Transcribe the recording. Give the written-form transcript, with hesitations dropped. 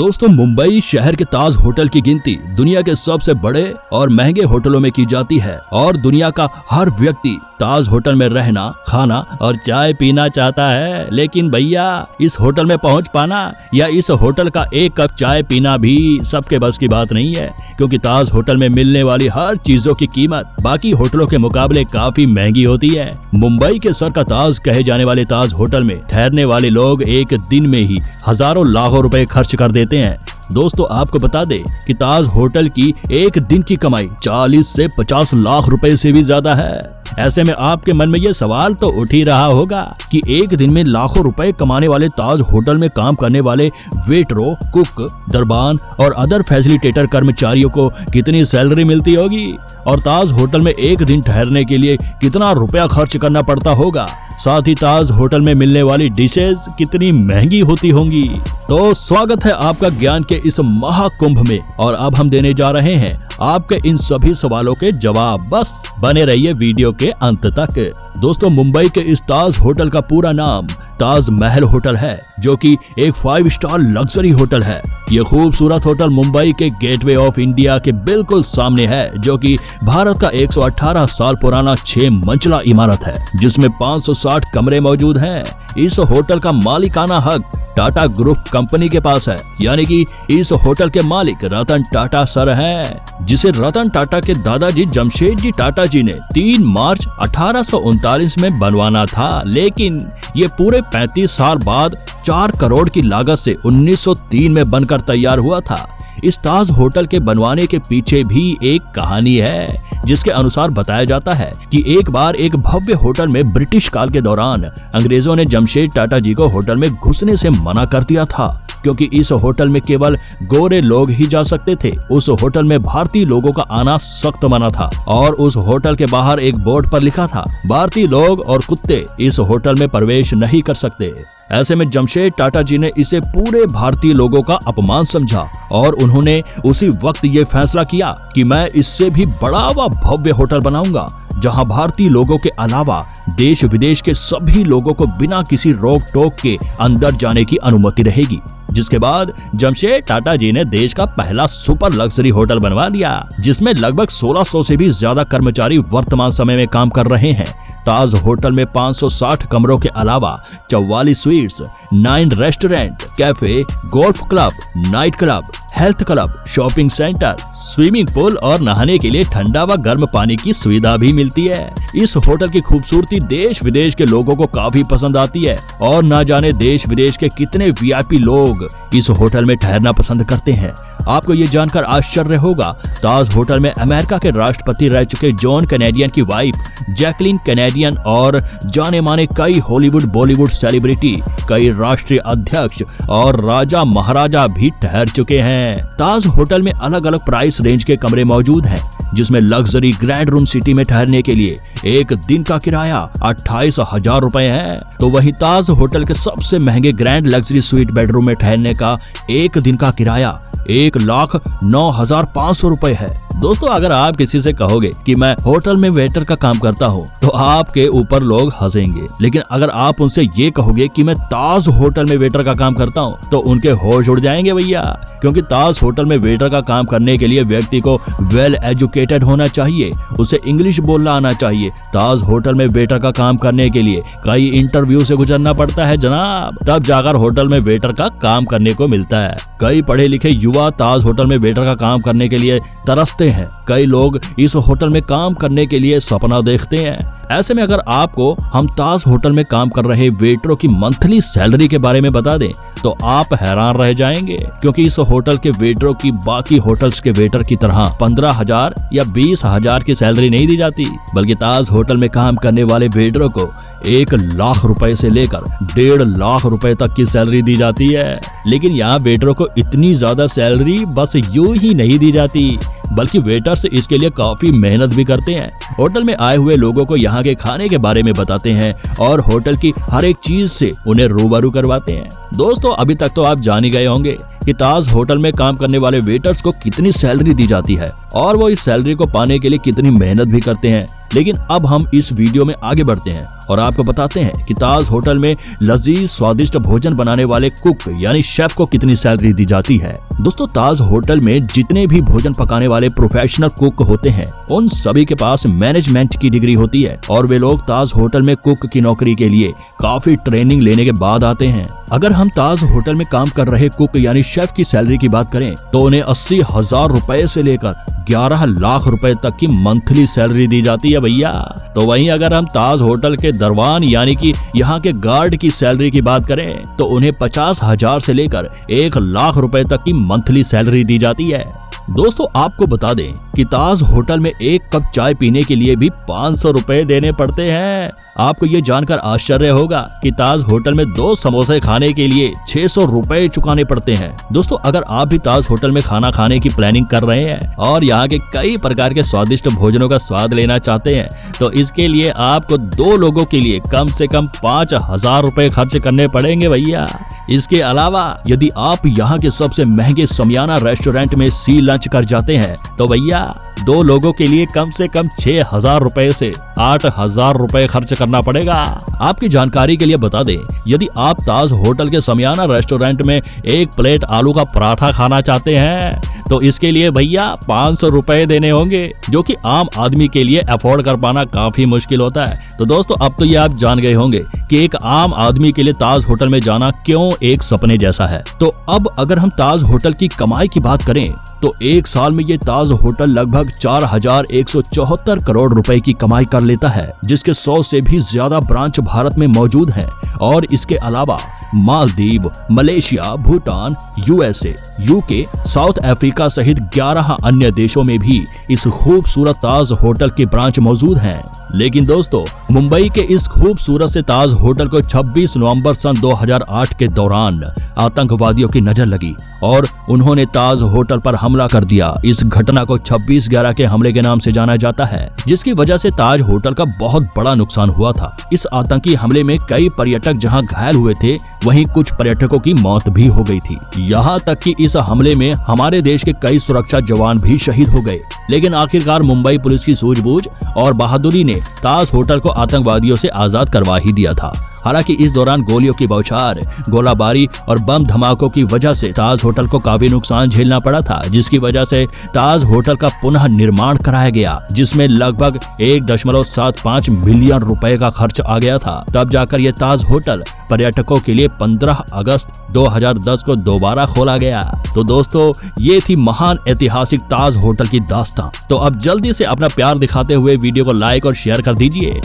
दोस्तों, मुंबई शहर के ताज होटल की गिनती दुनिया के सबसे बड़े और महंगे होटलों में की जाती है और दुनिया का हर व्यक्ति ताज होटल में रहना, खाना और चाय पीना चाहता है। लेकिन भैया, इस होटल में पहुंच पाना या इस होटल का एक कप चाय पीना भी सबके बस की बात नहीं है, क्योंकि ताज होटल में मिलने वाली हर चीजों की कीमत बाकी होटलों के मुकाबले काफी महंगी होती है। मुंबई के सर का ताज कहे जाने वाले ताज होटल में ठहरने वाले लोग एक दिन में ही हजारों लाखों रुपए खर्च कर देते हैं। दोस्तों, आपको बता दें कि ताज होटल की एक दिन की कमाई 40 से 50 लाख रुपए से भी ज्यादा है। ऐसे में आपके मन में ये सवाल तो उठ ही रहा होगा कि एक दिन में लाखों रुपए कमाने वाले ताज होटल में काम करने वाले वेटरों, कुक, दरबान और अदर फैसिलिटेटर कर्मचारियों को कितनी सैलरी मिलती होगी और ताज होटल में एक दिन ठहरने के लिए कितना रुपया खर्च करना पड़ता होगा। साथ ही ताज होटल में मिलने वाली डिशेज कितनी महंगी होती होंगी। तो स्वागत है आपका ज्ञान के इस महाकुंभ में और अब हम देने जा रहे हैं आपके इन सभी सवालों के जवाब। बस बने रहिए वीडियो के अंत तक। दोस्तों, मुंबई के इस ताज होटल का पूरा नाम ताज महल होटल है, जो कि एक 5 स्टार लग्जरी होटल है। ये खूबसूरत होटल मुंबई के गेटवे ऑफ इंडिया के बिल्कुल सामने है, जो कि भारत का 118 साल पुराना 6 मंजिला इमारत है, जिसमें 560 कमरे मौजूद हैं। इस होटल का मालिकाना हक टाटा ग्रुप कंपनी के पास है, यानी कि इस होटल के मालिक रतन टाटा सर हैं, जिसे रतन टाटा के दादाजी जमशेदजी टाटा जी ने 3 मार्च 1839 में बनवाना था। लेकिन ये पूरे 35 साल बाद 4 करोड़ की लागत से 1903 में बनकर तैयार हुआ था। इस ताज होटल के बनवाने के पीछे भी एक कहानी है, जिसके अनुसार बताया जाता है कि एक बार एक भव्य होटल में ब्रिटिश काल के दौरान अंग्रेजों ने जमशेद टाटा जी को होटल में घुसने से मना कर दिया था, क्योंकि इस होटल में केवल गोरे लोग ही जा सकते थे। उस होटल में भारतीय लोगों का आना सख्त मना था और उस होटल के बाहर एक बोर्ड पर लिखा था, भारतीय लोग और कुत्ते इस होटल में प्रवेश नहीं कर सकते। ऐसे में जमशेद टाटा जी ने इसे पूरे भारतीय लोगों का अपमान समझा और उन्होंने उसी वक्त ये फैसला किया कि मैं इससे भी बड़ा व भव्य होटल बनाऊंगा, जहां भारतीय लोगों के अलावा देश विदेश के सभी लोगों को बिना किसी रोक टोक के अंदर जाने की अनुमति रहेगी। जिसके बाद जमशेद टाटा जी ने देश का पहला सुपर लग्जरी होटल बनवा दिया, जिसमें लगभग 1600 से भी ज्यादा कर्मचारी वर्तमान समय में काम कर रहे हैं। ताज होटल में 560 कमरों के अलावा 44 sweets, 9 restaurant, cafe, golf club, night club, health club, shopping centre, swimming pool और नहाने के लिए ठंडा व गर्म पानी की सुविधा भी मिलती है। इस होटल की खूबसूरती देश विदेश के लोगों को काफी पसंद आती है और ना जाने देश विदेश के कितने वीआईपी लोग इस होटल में ठहरना पसंद करते हैं। आपको ये जानकर आश्चर्य होगा, ताज होटल में अमेरिका के राष्ट्रपति रह चुके जॉन कैनेडियन की वाइफ जैकलिन कैनेडियन और जाने माने कई हॉलीवुड बॉलीवुड सेलिब्रिटी, कई राष्ट्रीय अध्यक्ष और राजा महाराजा भी ठहर चुके हैं। ताज होटल में अलग अलग प्राइस रेंज के कमरे मौजूद हैं, जिसमें लग्जरी ग्रैंड रूम सिटी में ठहरने के लिए एक दिन का किराया 28,000 रुपए है, तो वहीं ताज होटल के सबसे महंगे ग्रैंड लग्जरी स्वीट बेडरूम में ठहरने का एक दिन का किराया 1,09,500 रुपए है। दोस्तों, अगर आप किसी से कहोगे कि मैं होटल में वेटर का काम करता हूँ, तो आपके ऊपर लोग हंसेंगे। लेकिन अगर आप उनसे ये कहोगे कि मैं ताज होटल में वेटर का काम करता हूँ, तो उनके होश उड़ जाएंगे भैया, क्योंकि ताज होटल में वेटर का काम करने के लिए व्यक्ति को वेल एजुकेटेड होना चाहिए, उसे इंग्लिश बोलना आना चाहिए। ताज होटल में वेटर का काम करने के लिए कई इंटरव्यू से गुजरना पड़ता है जनाब, तब जाकर होटल में वेटर का काम करने को मिलता है। कई पढ़े लिखे युवा ताज होटल में वेटर का काम करने के लिए तरसते हैं। कई लोग इस होटल में काम करने के लिए सपना देखते हैं। ऐसे में अगर आपको हम ताज होटल में काम कर रहे वेटरों की मंथली सैलरी के बारे में बता दें, तो आप हैरान रह जाएंगे, क्योंकि इस होटल के वेटरों की बाकी होटल्स के वेटर की तरह 15,000 या 20,000 की सैलरी नहीं दी जाती, बल्कि ताज होटल में काम करने वाले वेटरों को 1 लाख रुपए से लेकर 1.5 लाख रुपए तक की सैलरी दी जाती है। लेकिन यहाँ वेटरों को इतनी ज्यादा सैलरी बस यूं ही नहीं दी जाती, बल्कि वेटर्स इसके लिए काफी मेहनत भी करते हैं। होटल में आए हुए लोगों को यहाँ के खाने के बारे में बताते हैं और होटल की हर एक चीज से उन्हें रूबरू करवाते हैं। दोस्तों, अभी तक तो आप जान ही गए होंगे कि ताज होटल में काम करने वाले वेटर्स को कितनी सैलरी दी जाती है और वो इस सैलरी को पाने के लिए कितनी मेहनत भी करते हैं। लेकिन अब हम इस वीडियो में आगे बढ़ते हैं और आपको बताते हैं कि ताज होटल में लजीज स्वादिष्ट भोजन बनाने वाले कुक यानी शेफ को कितनी सैलरी दी जाती है। दोस्तों, ताज होटल में जितने भी भोजन पकाने वाले प्रोफेशनल कुक होते हैं उन सभी के पास मैनेजमेंट की डिग्री होती है और वे लोग ताज होटल में कुक की नौकरी के लिए काफी ट्रेनिंग लेने के बाद आते हैं। अगर हम ताज होटल में काम कर रहे कुक यानी शेफ की सैलरी की बात करें तो उन्हें 80,000 रुपए से लेकर 11 लाख रुपए तक की मंथली सैलरी दी जाती है भैया। तो वहीं अगर हम ताज होटल के दरवान यानी कि यहाँ के गार्ड की सैलरी की बात करें तो उन्हें 50,000 से लेकर 1 लाख रुपए तक की मंथली सैलरी दी जाती है। दोस्तों, आपको बता दें कि ताज होटल में एक कप चाय पीने के लिए भी 500 रुपए देने पड़ते हैं। आपको ये जानकर आश्चर्य होगा कि ताज होटल में 2 समोसे खाने के लिए 600 रुपए चुकाने पड़ते हैं। दोस्तों, अगर आप भी ताज होटल में खाना खाने की प्लानिंग कर रहे हैं और यहाँ के कई प्रकार के स्वादिष्ट भोजनों का स्वाद लेना चाहते हैं तो इसके लिए आपको 2 लोगों के लिए कम से कम 5,000 रुपए खर्च करने पड़ेंगे भैया। इसके अलावा यदि आप यहाँ के सबसे महंगे समियाना रेस्टोरेंट में सी लंच कर जाते हैं तो भैया 2 लोगों के लिए कम से कम 6,000 रुपए से 8,000 रुपए खर्च करना पड़ेगा। आपकी जानकारी के लिए बता दें, यदि आप ताज होटल के समियाना रेस्टोरेंट में 1 प्लेट आलू का पराठा खाना चाहते हैं तो इसके लिए भैया 500 रुपए देने होंगे, जो कि आम आदमी के लिए अफोर्ड कर पाना काफी मुश्किल होता है। तो दोस्तों, अब तो ये आप जान गए होंगे कि एक आम आदमी के लिए ताज होटल में जाना क्यों एक सपने जैसा है। तो अब अगर हम ताज होटल की कमाई की बात करें तो एक साल में ये ताज होटल लगभग 4,174 करोड़ रुपए की कमाई कर लेता है, जिसके 100 से भी ज्यादा ब्रांच भारत में मौजूद हैं और इसके अलावा Maldives, Malaysia, Bhutan, USA, UK, south Africa सहित 11 अन्य देशों में भी इस खूबसूरत ताज होटल की ब्रांच मौजूद हैं। लेकिन दोस्तों, मुंबई के इस खूबसूरत से ताज होटल को 26 नवंबर सन 2008 के दौरान आतंकवादियों की नजर लगी और उन्होंने ताज होटल पर हमला कर दिया। इस घटना को 26/11 के हमले के नाम से जाना जाता है, जिसकी वजह से ताज होटल का बहुत बड़ा नुकसान हुआ था। इस आतंकी हमले में कई पर्यटक जहां घायल हुए थे, वहीं कुछ पर्यटकों की मौत भी हो गई थी। यहाँ तक कि इस हमले में हमारे देश के कई सुरक्षा जवान भी शहीद हो गए। लेकिन आखिरकार मुंबई पुलिस की सूझबूझ और बहादुरी ने ताज होटल को आतंकवादियों से आजाद करवा ही दिया था। हालांकि इस दौरान गोलियों की बौछार, गोलाबारी और बम धमाकों की वजह से ताज होटल को काफी नुकसान झेलना पड़ा था, जिसकी वजह से ताज होटल का पुनः निर्माण कराया गया, जिसमें लगभग 1.75 मिलियन रुपए का खर्च आ गया था। तब जाकर ये ताज होटल पर्यटकों के लिए 15 अगस्त 2010 को दोबारा खोला गया। तो दोस्तों, ये थी महान ऐतिहासिक ताज होटल की दास्तां। तो अब जल्दी से अपना प्यार दिखाते हुए वीडियो को लाइक और शेयर कर दीजिए।